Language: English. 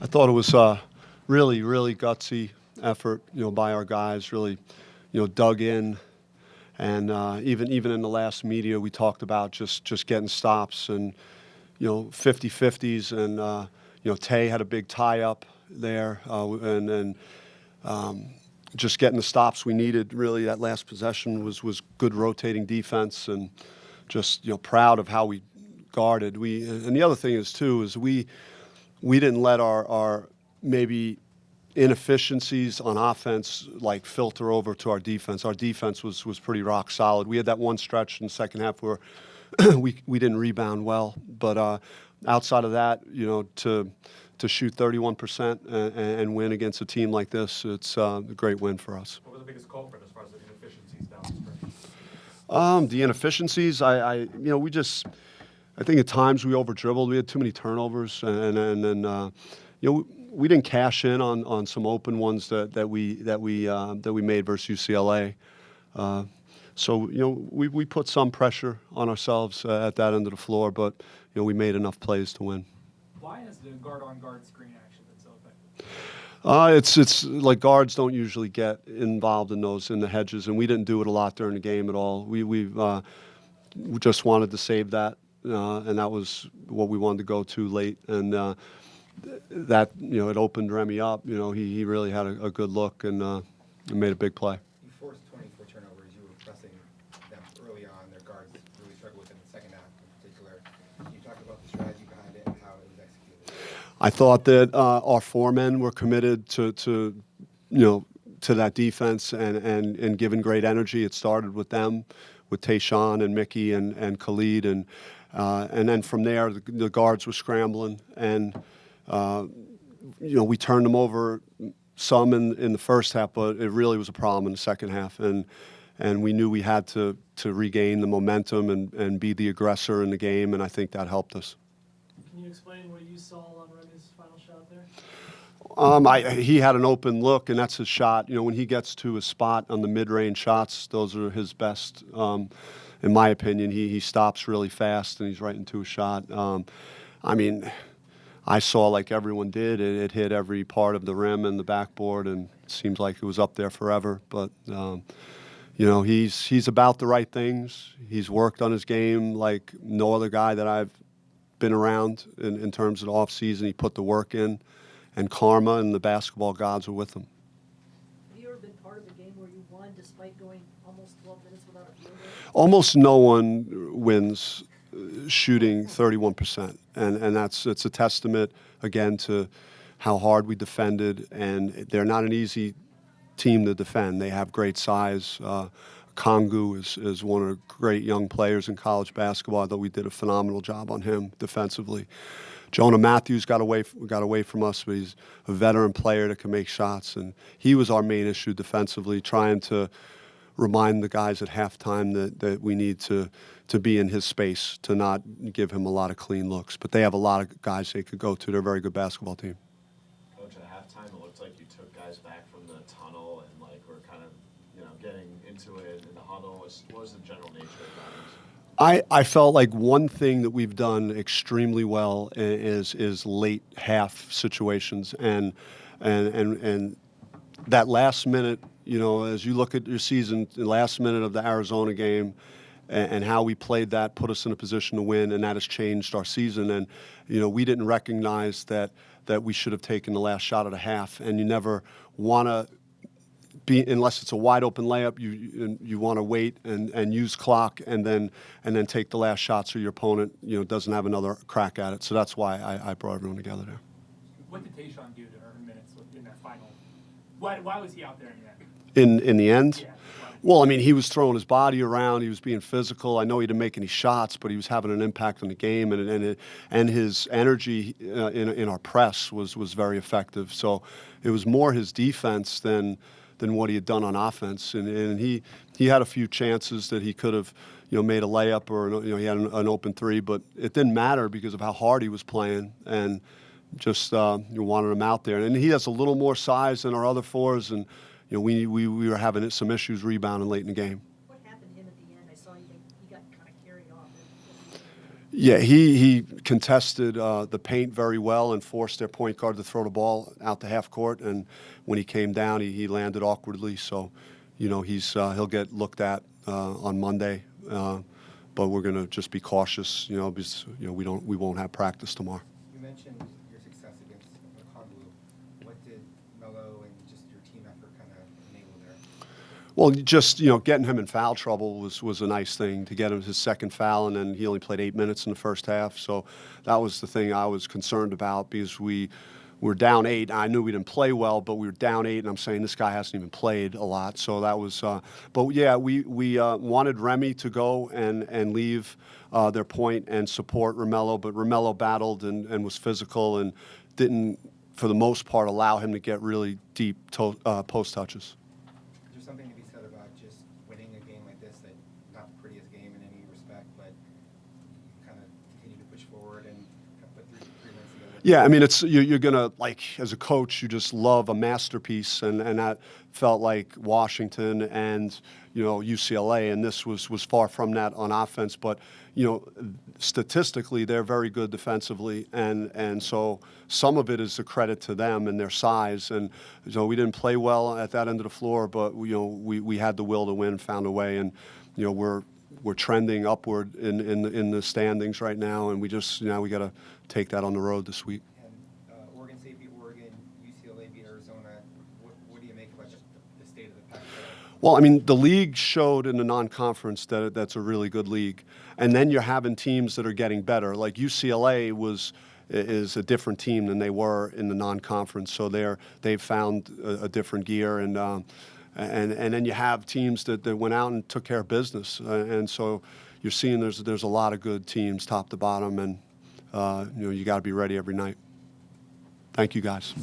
thought it was a really, really gutsy effort, by our guys. Really, dug in, and even in the last media, we talked about just getting stops and 50-50s, and Tay had a big tie up there, and just getting the stops we needed. Really, that last possession was good rotating defense, and just proud of how we guarded. And the other thing is we didn't let our maybe inefficiencies on offense like filter over to our defense. Our defense was pretty rock solid. We had that one stretch in the second half where we didn't rebound well, but outside of that, to shoot 31% and win against a team like this, it's a great win for us. What was the biggest culprit as far as the inefficiencies down the stretch? The inefficiencies, I think at times we over dribbled. We had too many turnovers, and then we didn't cash in on some open ones that we made versus UCLA. So we put some pressure on ourselves at that end of the floor, but we made enough plays to win. Why has the guard-on-guard screen action been so effective? It's like guards don't usually get involved in the hedges, and we didn't do it a lot during the game at all. We just wanted to save that, and that was what we wanted to go to late, and that it opened Remy up. He really had a good look and made a big play. You forced 24 turnovers. You were pressing them early on. Their guards really struggled with it in the second half in particular. Can you talk about the strategy behind it and how it was executed? I thought that our four men were committed to that defense and given great energy. It started with them, with Tayshaun and Mickey and Khalid, and then from there the guards were scrambling, and we turned them over some in the first half, but it really was a problem in the second half, and we knew we had to regain the momentum and be the aggressor in the game, and I think that helped us. Can you explain what you saw on Remy's final shot there? He had an open look, and that's his shot. When he gets to his spot on the mid-range shots, those are his best. In my opinion, he stops really fast, and he's right into a shot. I saw, like everyone did, it hit every part of the rim and the backboard, and it seems like it was up there forever. But he's about the right things. He's worked on his game like no other guy that I've been around in terms of the offseason. He put the work in, and karma and the basketball gods are with him. Have you ever been part of a game where you won despite going almost 12 minutes without a field goal? Almost no one wins shooting 31%, and it's a testament again to how hard we defended, and they're not an easy team to defend. They have great size. Kongu is one of the great young players in college basketball. I thought we did a phenomenal job on him defensively. Jonah Matthews got away from us, but he's a veteran player that can make shots, and he was our main issue defensively, trying to remind the guys at halftime that we need to be in his space, to not give him a lot of clean looks. But they have a lot of guys they could go to. They're a very good basketball team. Coach, at halftime, it looked like you took guys back from the tunnel and were kind of getting into it in the huddle. What was the general nature of that? I felt like one thing that we've done extremely well is late half situations, and that last minute. As you look at your season, the last minute of the Arizona game and how we played that put us in a position to win, and that has changed our season. And, we didn't recognize that we should have taken the last shot of the half. And you never want to be, unless it's a wide open layup, you want to wait and use clock and then take the last shot so your opponent, doesn't have another crack at it. So that's why I brought everyone together there. What did Tayshaun do to earn minutes in that final? Why was he out there in the end? In the end? Yeah. Well, he was throwing his body around. He was being physical. I know he didn't make any shots, but he was having an impact on the game, and his energy in our press was very effective. So it was more his defense than what he had done on offense. And he had a few chances that he could have made a layup, or he had an open three, but it didn't matter because of how hard he was playing, and just you wanted him out there. And he has a little more size than our other fours, and we were having some issues rebounding late in the game. What happened to him at the end? I saw he got kind of carried off. Yeah, he contested the paint very well and forced their point guard to throw the ball out to half court. And when he came down, he landed awkwardly. So, he'll get looked at on Monday. But we're going to just be cautious, because we won't have practice tomorrow. You mentioned your success against Congo. What did Melo and just your team effort kind of enable there? Well, just getting him in foul trouble was a nice thing, to get him his second foul, and then he only played 8 minutes in the first half. So that was the thing I was concerned about, because we were down 8. I knew we didn't play well, but we were down 8, and I'm saying this guy hasn't even played a lot. So that was, but yeah, we wanted Remy to go and leave their point and support Romello, but Romello battled and was physical and didn't, for the most part, allow him to get really deep post touches. Is there something to be said about just winning a game like this, that not the prettiest game in any respect, but kind of continue to push forward and kind of put three wins together? Yeah, I mean, you're gonna, like, as a coach, you just love a masterpiece, and that felt like Washington and UCLA, and this was far from that on offense. But statistically, they're very good defensively, and so some of it is a credit to them and their size. And so we didn't play well at that end of the floor, but we had the will to win, found a way, and we're trending upward in the standings right now, and we just we got to take that on the road this week. And Oregon State beat Oregon, UCLA beat Arizona. What do you make about the state of the Pac-12? Well, I mean, the league showed in the non-conference that that's a really good league, and then you're having teams that are getting better. Like UCLA is a different team than they were in the non-conference, so they've found a different gear, and then you have teams that went out and took care of business, and so you're seeing there's a lot of good teams top to bottom, and you got to be ready every night. Thank you, guys.